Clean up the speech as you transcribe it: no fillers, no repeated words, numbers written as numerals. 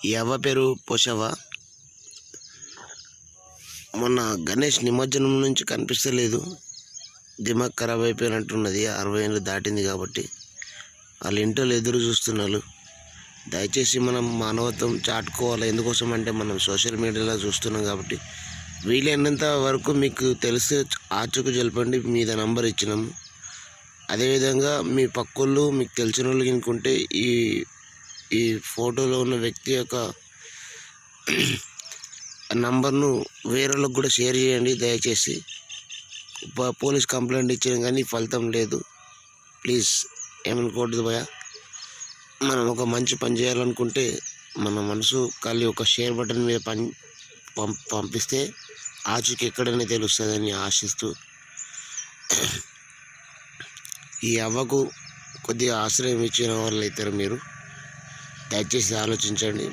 ఈ అవ్వ పేరు పోషవ్వ. మొన్న గణేష్ నిమజ్జనం నుంచి కనిపిస్తలేదు. దిమాగ్ ఖరాబ్ అయిపోయినట్టున్నది. 60 ఏళ్ళు దాటింది కాబట్టి వాళ్ళ ఇంట్లో ఎదురు చూస్తున్నారు. దయచేసి మనం మానవత్వం చాటుకోవాలి. ఎందుకోసం అంటే మనం సోషల్ మీడియాలో చూస్తున్నాం కాబట్టి వీలైనంత వరకు మీకు తెలిస్తే ఆచూకు జలపండి. మీద నంబర్ ఇచ్చినాము. అదేవిధంగా మీ పక్కోళ్ళు మీకు తెలిసిన వాళ్ళు ఇంకుంటే ఈ ఫోటోలో ఉన్న వ్యక్తి యొక్క నంబర్ను వేరే వాళ్ళకి కూడా షేర్ చేయండి దయచేసి. పోలీస్ కంప్లైంట్ ఇచ్చిన కానీ ఫలితం లేదు. ప్లీజ్ ఏమనుకోవద్దు భయ. మనం ఒక మంచి పని చేయాలనుకుంటే మన మనసు ఖాళీ ఒక షేర్ బటన్ మీద పంపిస్తే ఆచూకి ఎక్కడైనా తెలుస్తుందని ఆశిస్తూ ఈ అవ్వకు కొద్దిగా ఆశ్రయం ఇచ్చిన వాళ్ళు అవుతారు. మీరు దయచేసి ఆలోచించండి.